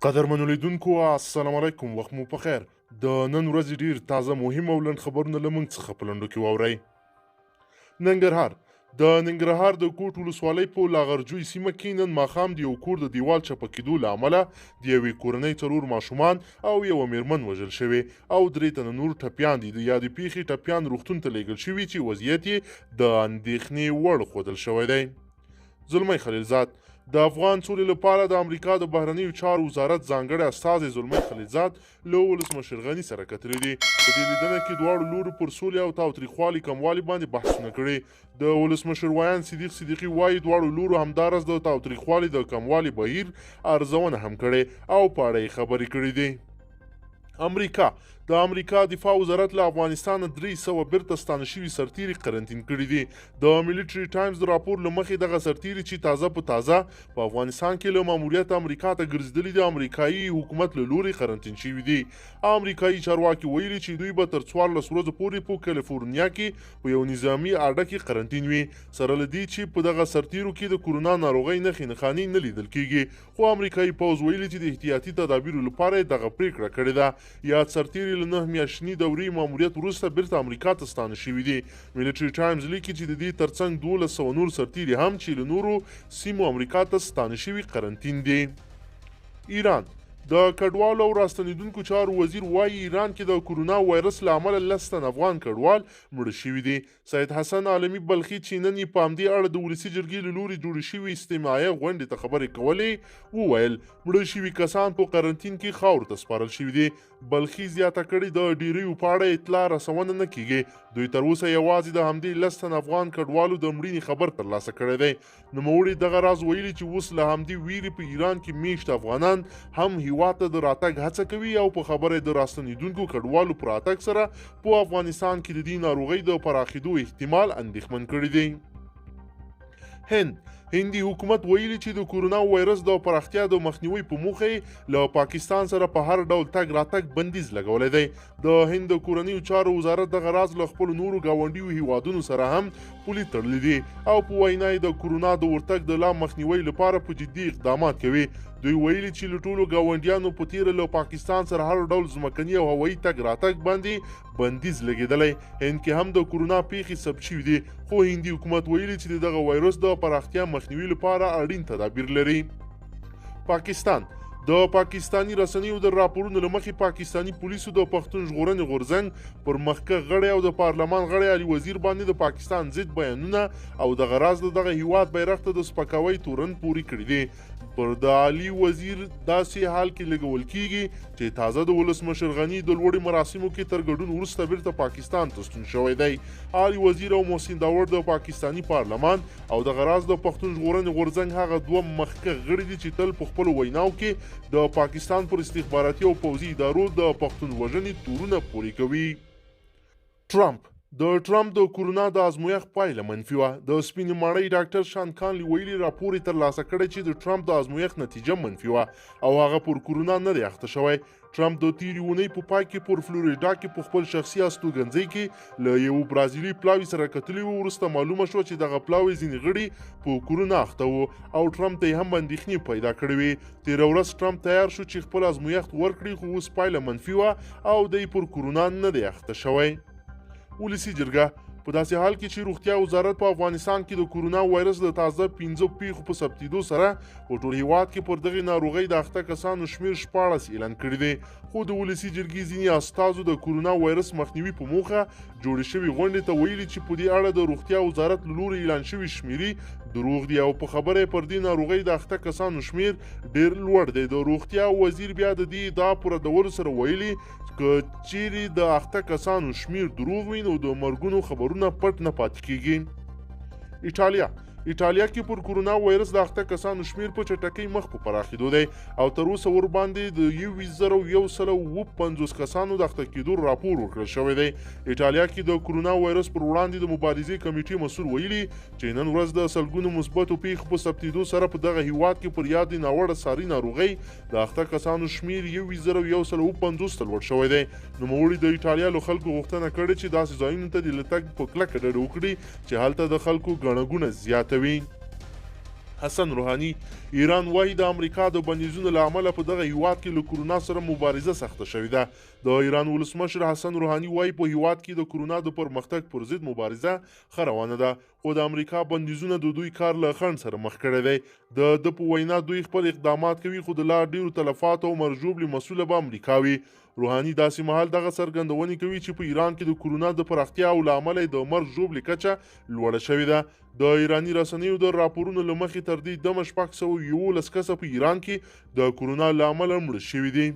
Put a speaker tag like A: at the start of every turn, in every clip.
A: قدرمنو لیدونکو السلام علیکم، وخت مو په خیر. د نن ورځې ډیر تازه مهم او لنډ خبرونه له موږ څخه په لنډو کې واورئ. ننګرهار د ننګرهار د کوټ ولسوالۍ په لاغرجوی سیمه کې نن ماښام د یو کور د دیوال چپه کېدو له امله د یوې کورنۍ څلور ماشومان او یوه میرمن وژل شوې او درې تنه نور ټپیان دي. د یادې پیښې ټپیان روغتون ته لیږل شوي چې وضعیت یې د اندېښنې وړ ښودل شوی دی. زلمی خلیلزاد د افغان سولې لپاره د امریکا د بهرنیو چارو وزارت ځانګړی استازی زلمی خلیلزاد له ولسمشر غني سره کتلي دي. په دې لیدنه کې دواړو لورو پر سولې او تاوتریخوالي کموالي باندې بحثونه کړي. د ولسمشر ویان صدیق صدیقي وایي دواړو لورو همداراز د تاوتریخوالي د کموالي بهیر ارزونه هم کړې او په اړه یې خبرې کړې دي. د امریکا دفاع وزارت له افغانستانه 300 بیرته ستانه شوي سرتیري قرنطین کړي دي. د ملیټري ټایمز د راپور له مخې دغه سرتیري چې تازه په تازه په افغانستان کې له ماموریت امریکا ته ګرځېدلي د امریکایي حکومت له لوري قرنطین شوي دي. امریکایي چارواکي ویلي چې دوی به تر 14 ورځو پورې په کالیفورنیا کې په یو نظامي اډه کې قرنطین وي، سره له دې چې په دغه سرتیرو کې د کورونا ناروغۍ نښې نښانې نه لیدل کیږي. خو امریکایي پوځ ویلي چې د احتیاطي تدابیرو لپاره یې دغه پریکړه کړې ده. یاد سرتیري له 9 میاشتني دورې ماموریت وروسته بیرته امریکا ته ستانه شوي دي. ملیټري ټایمز لیکي چې د دې ترڅنګ 1200 نور سرتیري هم چې له نورو سیمو امریکا ته ستانه شوي قرنطین دي. ایران د کډوالو او راستنیدونکو چارو وزیر وایي ایران کې د کورونا وایرس له امله 10 تن افغان کډوال مړه شوي دي. سید حسن عالمي بلخي چې نن یې په همدې اړه د ولسي جرګې له لوري جوړې شوې اجتماعي غونډې ته خبرې کولې وویل مړه شوي کسان په قرنطین کې خاورو ته سپارل شوي دي. بلخي زیاته کړې د ډیریو په اړه اطلاع رسونه نه کیږي. دوی تر اوسه یوازې د همدې 10 تن افغان کډوالو د مړینې خبر ترلاسه کړی دی. نوموړي دغه راز ویلي چې اوس له همدې ویرې په ایران کې میشت افغانان هم هیواد ته د راتګ هڅه کوي او په خبره د راستنیدونکو کډوالو پر راتګ سره په افغانستان کې د دې ناروغۍ د پراخېدو احتمال اندېښمن کړی دی. هندي حکومت ویلي چې د کورونا وایرس د پراختیا د مخنیوي په موخه له پاکستان سره په هر ډول تګ راتګ بندیز لګولی دی. د هند د کورنیو چارو وزارت دغه راز له خپلو نورو ګاونډیو هیوادونو سره هم پولې تړلي دي او په وینا یې د کورونا د ورتګ د لا مخنیوي لپاره په جدي اقدامات کوي. دوی ویلي چې له ټولو ګاونډیانو په تیره له پاکستان سره هر ډول ځمکني او هوایي تګ راتګ باندې بندیز لګېدلی. هند کې هم د کورونا پیښې ثبت شوي دي، خو هندي حکومت ویلي چې د دغه وایرس د پراختیا مخنیوي لپاره اړین تدابیر لري. پاکستان د پاکستانی رسنیو د راپورونو له مخې پاکستانی پولیسو د پښتون ژغورنې غورځنګ پر مخکښ غړی او د پارلمان غړی علي وزیر باندې د پاکستان ضد بیانونه او دغه راز د دغه هیواد بیرغ ته د سپکاوي تورن پورې کړي دي. پر د علي وزیر داسې حال کې لګول کیږي چې تازه د ولسمشر غني د لوړې مراسمو کې تر ګډون وروسته بیرته پاکستان ته ستون شوی دی. علي وزیر او محسن داور د پاکستانی پارلمان او دغه راز د پښتون ژغورنې غورځنګ هغه دوه مخکښ غړي دي چې تل په خپلو ویناو کې د پاکستان پر استخباراتي او پوځي ادارو د پښتون وژنې تورونه پورې کوي. ټرمپ د کورونا د ازمویښت پایله منفي وه. د سپینې ماڼۍ ډاکټر شان کانلي ویلي راپور یې ترلاسه کړی چې د ټرمپ د ازمویښت نتیجه منفي وه او هغه پر کورونا نه دی اخته شوی. ټرمپ د تیرې اونۍ په پای کې پر فلوریډا کې په خپل شخصي استوګنځي کې له یو برازیلي پلاوي سره کتلي وو. وروسته معلومه شوه چې دغه پلاوي ځینې غړي په کورونا اخته وو او ټرمپ ته یې هم اندېښنې پیدا کړې وې. تېره ورځ ټرمپ تیار شو چې خپل ازمویښت ورکړي، خو اوس پایله منفي وه او دی پر کورونا نه دی اخته شوی. ولسي جرګه په داسې حال کې چې روغتیا وزارت په افغانستان کې د کورونا وایرس د تازه 15 پیښو په ثبتېدو سره په ټول هیواد کې پر دغې ناروغۍ د اخته کسانو شمېر 14 اعلان کړی دی. خو د ولسي جرګې ځینې استازو د کورونا وایرس مخنیوي په موخه جوړې شوې غونډې ته ویلي چې په دې اړه د روغتیا وزارت له لوري اعلان شوي شمېرې دروغ دي او په خبره پر دې ناروغۍ د اخته کسانو شمېر ډېر لوړ دی. د روغتیا وزیر بیا د دې ادعا پر ردولو سره ویلي که چیرې د اخته کسانو شمېر دروغ وي نو د مرګونو خبرونه پټ نه پاتې کیږي. ایټالیا کې پر کورونا وایرس د اخته کسانو شمېر په چټکۍ مخ په پراخېدو دی او تر اوسه ورباندې د 2150 کسانو د اخته کېدو راپور ورکړل شوی دی. ایټالیا کې د کورونا وایرس پر وړاندې د مبارزې کمیټې مسؤل ویلي چې نن ورځ د سلګونو مثبتو پیښو په ثبتېدو سره په دغه هیواد کې پر یادې ناوړه ساري ناروغۍ د اخته کسانو شمېر 2150 ته لوړ شوی دی. نوموړي د ایټالیا له خلکو غوښتنه کړې چې داسې ځایونو ته د تګ په کلکه ډډه وکړي چې هلته د خلکو ګڼه ګوڼه زیاته وي. حسن روحاني ایران وایي د امریکا د بندیزونو له امله په دغه هیواد کې له کرونا سره مبارزه سخته شوې ده. د ایران ولسمشر حسن روحاني وایي په هیواد کې د کرونا د پرمختګ پر ضد مبارزه ښه روانه ده، خو د امریکا بندیزونه د دوی کار له خنډ سره مخ کړی دی. د په وینا دوی خپل اقدامات کوي، خو د لا ډیرو تلفاتو او مرجوب مسؤله به امریکا وي. روحاني داسې مهال دغه څرګندونې کوي چې په ایران کې د کرونا د پراختیا او له امله د مرګ ژوبلې کچه لوړه شوې ده. د ایراني رسنیو د راپورونو له مخې تر دې دمه 611 کسه په ایران کې د کرونا له امله مړه شوي دي.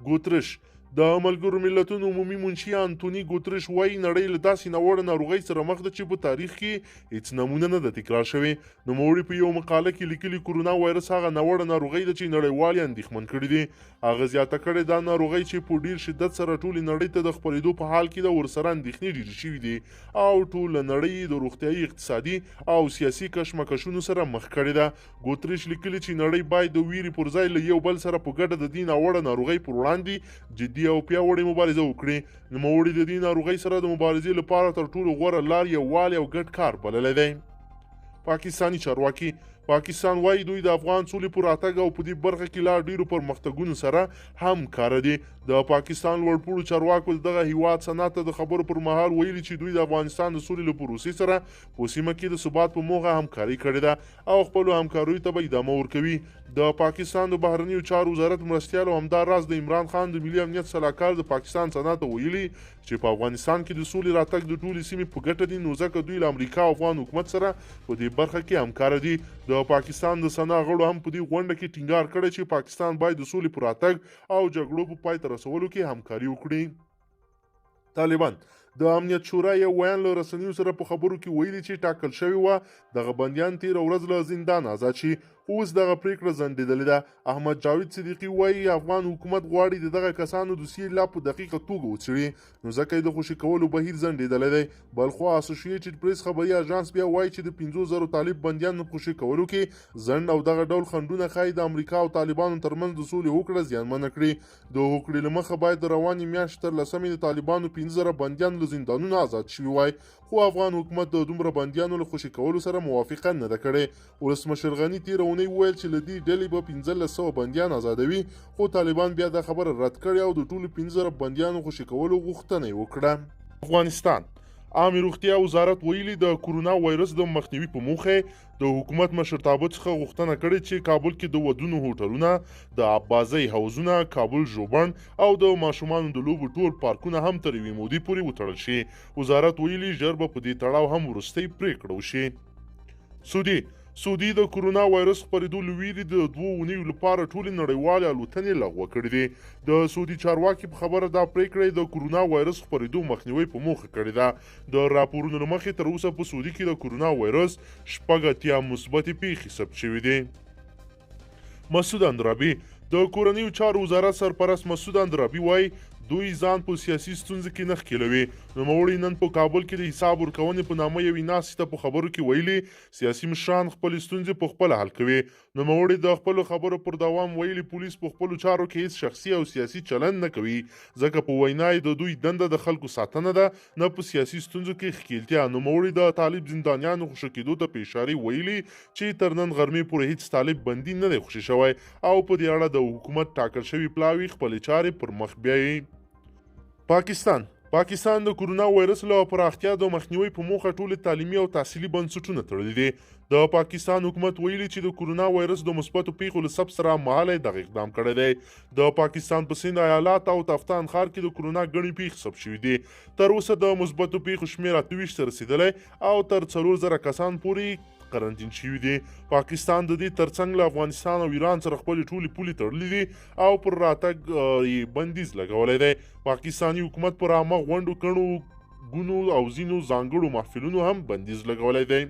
A: ګوترش د ملګرو ملتونو عمومي منشي انټوني ګوترش وایي نړۍ له داسې ناوړه ناروغۍ سره مخ ده چې په تاریخ کې هیڅ نمونه نه ده تکرار شوې. نوموړي په یو مقاله کې لیکلي کرونا وایرس هغه ناوړه ناروغۍ ده چې نړیوال یې اندېښمن کړي دي. هغه زیاته کړې دا ناروغۍ چې په ډیر شدت سره ټولې نړۍ ته د خپرېدو په حال کې ده، ورسره اندېښنې ډېرې شوي دي او ټوله نړۍ د روغتیایي، اقتصادي او سیاسي کشمکشونو سره مخ کړې ده. ګوترش لیکلي چې نړۍ باید د ویرې پر ځای له یو بل سره په ګډه د دې ناوړه ناروغۍ پر وړاندې جدي او پیاوړې مبارزه وکړي. نوموړي د دې ناروغۍ سره د مبارزې لپاره تر ټولو غوره لار یووالی او ګډ کار بللی دی. پاکستاني چارواکي پاکستان وایي دوی د افغان سولې پر راتګ او په دې برخه کې لا ډیرو پرمختګونو سره همکاره دي. د پاکستان لوړپوړو چارواکو دغه هیواد صنعت ته د خبرو پر مهال ویلي چې دوی د افغانستان د سولې له پروسې سره په سیمه کې د ثبات په موخه همکاري کړې ده او خپلو همکاریو ته به ادامه ورکوي. د پاکستان د بهرنیو چارو وزارت مرستیال او همداراز د عمران خان د ملي امنیت سلاکار د پاکستان صنعت ته ویلي چې په افغانستان کې د سولې راتګ د ټولې سیمې په ګټه دي، نو ځکه دوی له امریکا او افغان حکومت سره په دې برخه کې همکاره دي. د پاکستان د سنا غړو هم په دې غونډه کې ټینګار کړی چې پاکستان باید د سولې پر راتګ او جګړو په پای ته رسولو کې همکاري وکړي. طالبان د امنیت شورا یو ویان له رسنیو سره په خبرو کې ویلي چې ټاکل شوی و دغه بندیان تیره ورځ له زندان آزاد شي، اوس دغه پریکړه ځنډېدلې ده. احمد جاوید صدیقي وایي افغان حکومت غواړي د دغه کسانو دوسیې لا په دقیقه توګه وڅېړي، نو ځکه یې د خوشي کولو بهیر ځنډېدلی دی. بلخوا اسوسییټډ پریس خبري اژانس بیا وایي چې د 5,000 طالب بندیانو خوشي کولو کې ځنډ او دغه ډول خنډونه ښایي د امریکا او طالبانو ترمنځ د سولې هوکړه زیانمنه کړي. د هوکړې له مخه باید د روانې میاشتې تر 10 د طالبانو 15,000 بندیان له زندانونو آزاد شوي وای، خو افغان حکومت د دومره بندیانو له خوشي کولو سره موافقه نه ده کړې. ولسمشر غني تېره اونۍ وویل چې له دې ډلې به 1,500 بندیان آزادوي، خو طالبان بیا دا خبره رد کړې او د ټولو 15,000 بندیانو خوشي کولو غوښتنه یې وکړه. افغانستان عامې روغتیا وزارت ویلي د کرونا وایرس د مخنیوي په موخه د حکومت مشرتابه څخه غوښتنه کړې چې کابل کې د ودونو هوټلونه، د آبازۍ حوضونه، کابل ژوبڼ او د ماشومانو د لوبو ټول پارکونه هم تر یوې مودې پورې وتړل شي. وزارت ویلي ژر به په دې تړاو هم وروستۍ پریکړه وشي. سعودي د کرونا وایرس خپرېدو له ویرې د 2 اونیو لپاره ټولې نړیوالې الوتنې لغوه کړې دي. د سعودي چارواکي په خبره دا پریکړه د کرونا وایرس خپرېدو مخنیوي په موخه کړې ده. د راپورونو له مخې تر اوسه په سعودي کې د کرونا وایرس 80 مثبتې پیښې ثبت شوي دي. مسعود اندرابي د کورنیو چارو وزارت سرپرست مسعود اندرابي وایي دوی ځان په سیاسي ستونزو کې نه ښکېلوي. نوموړي نن په کابل کې د حساب ورکونې په نامه یوې ناستې ته په خبرو کې ویلي سیاسي مشران خپلې ستونزې په خپله حل کوي. نوموړي د خپلو خبرو پر دوام ویلي پولیس په خپلو چارو کې هیڅ شخصي او سیاسي چلند نه کوي، ځکه په وینا یې د دوی دنده د خلکو ساتنه ده، نه په سیاسي ستونزو کې ښکېلتیا. نوموړي د طالب زندانیانو خوشي کېدو ته په اشاره ویلي چې تر نن غرمې پورې هیڅ طالب بندي نه دی خوشي شوی او په دې اړه د حکومت ټاکل شوي پلاوي خپلې چارې پر مخ بیایي. پاکستان د کرونا وایرس له پراختیا د مخنیوي په موخه ټولې تعلیمي او تحصیلي بنسټونه تړلي دي. د پاکستان حکومت ویلي چې د کرونا وایرس د مثبتو پیښو له ثبت سره مهاله دغه اقدام کړی دی. د پاکستان په سند ایالات او تفتان ښار کې د کرونا ګڼې پیښې ثبت شوي دي. تر اوسه د مثبتو پیښو شمېر 28 ته رسېدلی او تر 4,000 کسان پورې قرنطین شوي دي. پاکستان د دې ترڅنګ له افغانستان او ایران سره خپلې ټولې پولې تړلې دي او پر راتګ یې بندیز لګولی دی. پاکستاني حکومت پر عامه غونډو، کڼو ګونو او ځینو ځانګړو محفلونو هم بندیز لګولی دی.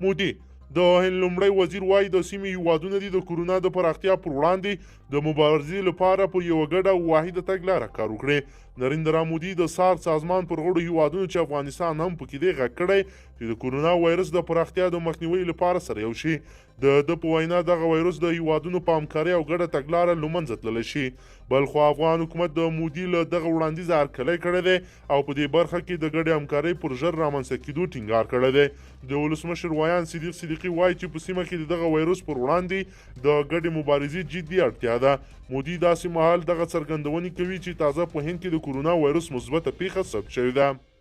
A: مودي د هند لومړی وزیر وایي د سیمې هیوادونه دي د کرونا د پراختیا پر وړاندې د مبارزې لپاره په یوه ګډه او واحده تګلاره کار وکړي. نریندرا مودي د سارک سازمان پر غړو هیوادونو چې افغانستان هم پکې دی غږ کړی چې د کورونا وایرس د پراختیا د مخنیوي لپاره سره یو شي. د په وینا دغه وایرس د هیوادونو په همکارۍ او ګډه تګلاره له منځه تللی شي. بلخو افغان حکومت د مودي له دغه وړاندیز هرکلی کړی دی او په دې برخه کې د ګډې همکارۍ پر ژر رامنځته کېدو ټینګار کړی دی. د ولسمشر ویان صدیق صدیقي وایي چې په سیمه کې د دغه وایرس پر وړاندې د ګډې مبارزې جدي اړتیا ده. مودي داسې مهال دغه څرګندونې کوي چې تازه په هند کې د کورونا وایرس مثبته پیښه ثبت شوې ده.